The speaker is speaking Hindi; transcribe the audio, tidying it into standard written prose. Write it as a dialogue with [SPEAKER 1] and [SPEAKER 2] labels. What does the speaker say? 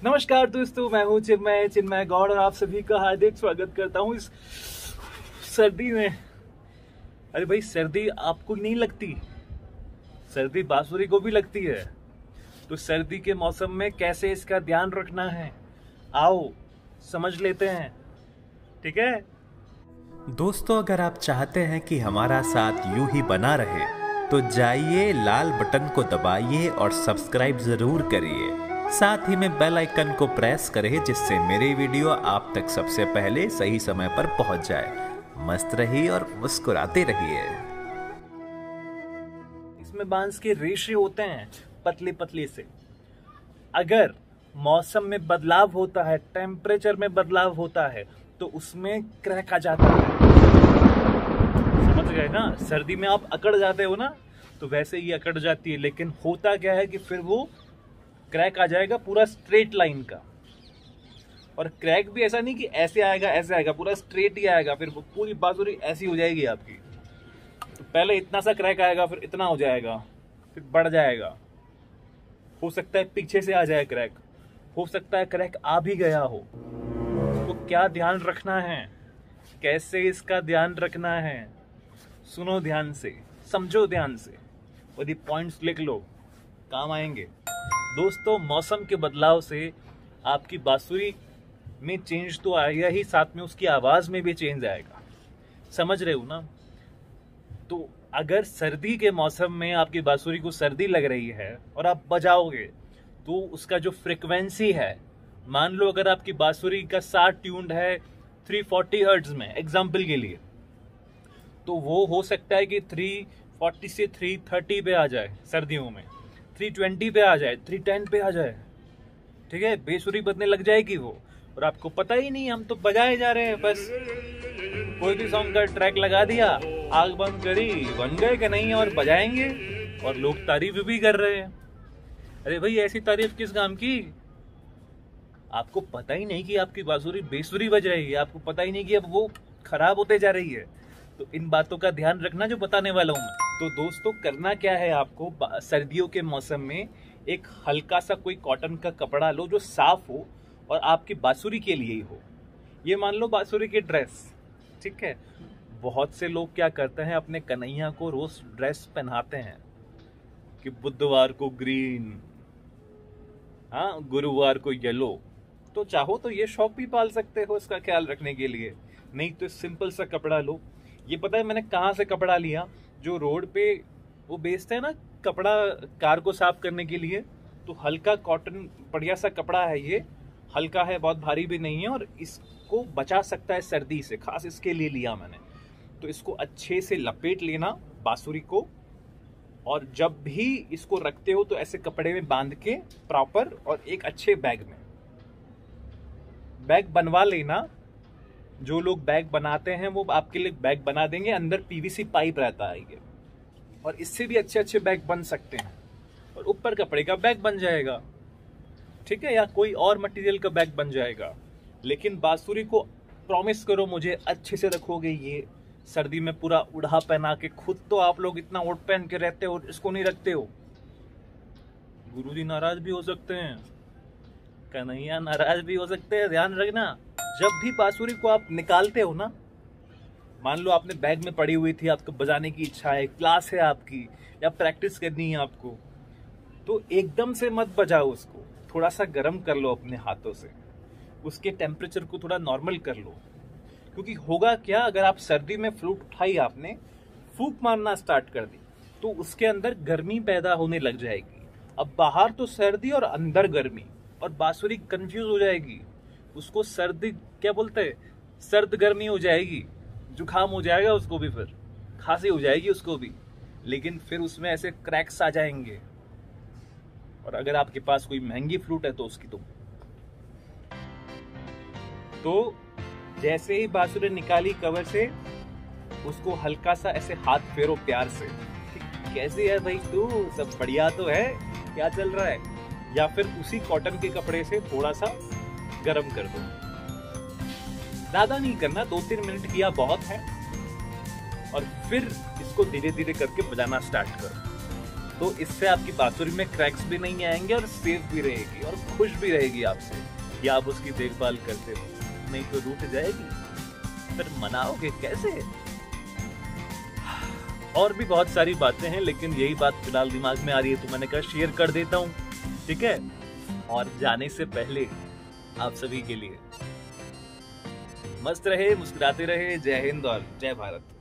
[SPEAKER 1] नमस्कार दोस्तों, मैं हूँ चिन्मय गौड़ और आप सभी का हार्दिक स्वागत करता हूँ इस सर्दी में। अरे भाई, सर्दी आपको नहीं लगती? सर्दी बांसुरी को भी लगती है। तो सर्दी के मौसम में कैसे इसका ध्यान रखना है, आओ समझ लेते हैं। ठीक है
[SPEAKER 2] दोस्तों, अगर आप चाहते हैं कि हमारा साथ यूं ही बना रहे तो जाइए, लाल बटन को दबाइए और सब्सक्राइब जरूर करिए। साथ ही में बेल आइकन को प्रेस करें जिससे मेरी वीडियो आप तक सबसे पहले सही समय पर पहुंच जाए। मस्त रहिए और मुस्कुराते रहिए।
[SPEAKER 1] इसमें बांस के रेशे होते हैं पतले पतले से। अगर मौसम में बदलाव होता है, टेम्परेचर में बदलाव होता है, तो उसमें क्रैक आ जाता है। समझ गए ना? सर्दी में आप अकड़ जाते हो ना, तो वैसे ही अकड़ जाती है। लेकिन होता क्या है कि फिर वो क्रैक आ जाएगा पूरा स्ट्रेट लाइन का। और क्रैक भी ऐसा नहीं कि ऐसे आएगा, पूरा स्ट्रेट ही आएगा। फिर पूरी बांसुरी ऐसी हो जाएगी आपकी। तो पहले इतना सा क्रैक आएगा, फिर इतना हो जाएगा, फिर बढ़ जाएगा। हो सकता है पीछे से आ जाए क्रैक, हो सकता है क्रैक आ भी गया हो। तो क्या ध्यान रखना है, कैसे इसका ध्यान रखना है, सुनो ध्यान से, समझो ध्यान से और ये पॉइंट्स लिख लो, काम आएंगे। दोस्तों, मौसम के बदलाव से आपकी बांसुरी में चेंज तो आएगा ही, साथ में उसकी आवाज में भी चेंज आएगा। समझ रहे हो ना? तो अगर सर्दी के मौसम में आपकी बांसुरी को सर्दी लग रही है और आप बजाओगे, तो उसका जो फ्रीक्वेंसी है, मान लो अगर आपकी बांसुरी का 60 ट्यून्ड है 340 हर्ट्ज में, एग्जाम्पल के लिए, तो वो हो सकता है कि 340 से 330 पे आ जाए सर्दियों में, 320 पे आ जाए, 310 पे आ जाए। ठीक है, बेसुरी बजने लग जाएगी वो, और आपको पता ही नहीं, हम तो बजाए जा रहे हैं बस। कोई भी सॉन्ग का ट्रैक लगा दिया, आग बंद करी, बन गए कि नहीं, और बजाएंगे और लोग तारीफ भी कर रहे हैं। अरे भाई, ऐसी तारीफ किस काम की? आपको पता ही नहीं कि आपकी बांसुरी बेसुरी बज रही है, आपको पता ही नहीं कि अब वो खराब होते जा रही है। तो इन बातों का ध्यान रखना जो बताने वाला हूं मैं। तो दोस्तों, करना क्या है आपको, सर्दियों के मौसम में एक हल्का सा कोई कॉटन का कपड़ा लो जो साफ हो और आपकी बांसुरी के लिए ही हो। ये मान लो बांसुरी की ड्रेस, ठीक है। बहुत से लोग क्या करते हैं, अपने कन्हैया को रोज ड्रेस पहनाते हैं कि बुधवार को ग्रीन, हाँ, गुरुवार को येलो। तो चाहो तो ये शौक भी पाल सकते हो इसका ख्याल रखने के लिए। नहीं तो सिंपल सा कपड़ा लो। ये पता है मैंने कहाँ से कपड़ा लिया? जो रोड पे वो बेचते हैं ना कपड़ा कार को साफ करने के लिए, तो हल्का कॉटन बढ़िया सा कपड़ा है ये। हल्का है, बहुत भारी भी नहीं है, और इसको बचा सकता है सर्दी से, खास इसके लिए लिया मैंने। तो इसको अच्छे से लपेट लेना बांसुरी को, और जब भी इसको रखते हो तो ऐसे कपड़े में बांध के प्रॉपर, और एक अच्छे बैग में बैग बनवा लेना। जो लोग बैग बनाते हैं वो आपके लिए बैग बना देंगे, अंदर पीवीसी पाइप रहता है ये, और इससे भी अच्छे अच्छे बैग बन सकते हैं, और ऊपर कपड़े का बैग बन जाएगा, ठीक है, या कोई और मटेरियल का बैग बन जाएगा। लेकिन बांसुरी को प्रॉमिस करो मुझे, अच्छे से रखोगे ये सर्दी में, पूरा उड़ा पहना के। खुद तो आप लोग इतना ओढ़ पहन के रहते हो, इसको नहीं रखते हो। गुरुजी नाराज भी हो सकते हैं, कन्हैया नाराज भी हो सकते हैं, ध्यान रखना। जब भी बांसुरी को आप निकालते हो ना, मान लो आपने बैग में पड़ी हुई थी, आपको बजाने की इच्छा है, क्लास है आपकी, या प्रैक्टिस करनी है आपको, तो एकदम से मत बजाओ उसको। थोड़ा सा गर्म कर लो अपने हाथों से, उसके टेम्परेचर को थोड़ा नॉर्मल कर लो। क्योंकि होगा क्या, अगर आप सर्दी में फ्लूट उठाई, आपने फूंक मारना स्टार्ट कर दी, तो उसके अंदर गर्मी पैदा होने लग जाएगी। अब बाहर तो सर्दी और अंदर गर्मी, और बांसुरी कंफ्यूज हो जाएगी। उसको सर्दी क्या बोलते हैं, सर्द गर्मी हो जाएगी, जुकाम हो जाएगा उसको भी, फिर खांसी हो जाएगी उसको भी। लेकिन फिर उसमें ऐसे क्रैक्स आ जाएंगे, और अगर आपके पास कोई महंगी फ्लूट है तो उसकी तो जैसे ही बांसुरी निकाली कवर से, उसको हल्का सा ऐसे हाथ फेरो प्यार से। कैसे है भाई तू, सब बढ़िया तो है, क्या चल रहा है? या फिर उसी कॉटन के कपड़े से थोड़ा सा गरम कर दो। ज्यादा नहीं करना, 2-3 मिनट किया बहुत है। और फिर इसको धीरे धीरे करके बजाना स्टार्ट करो। तो इससे आपकी बांसुरी में क्रैक्स भी नहीं आएंगे और सेफ भी रहेगी और खुश भी रहेगी आपसे कि आप उसकी देखभाल करते हो। नहीं तो रूठ जाएगी, फिर मनाओगे कैसे? और भी बहुत सारी बातें हैं, लेकिन यही बात फिलहाल दिमाग में आ रही है तो मैंने कहा शेयर कर देता हूँ, ठीक है। और जाने से पहले आप सभी के लिए मस्त रहे, मुस्कुराते रहे। जय हिंद और जय भारत।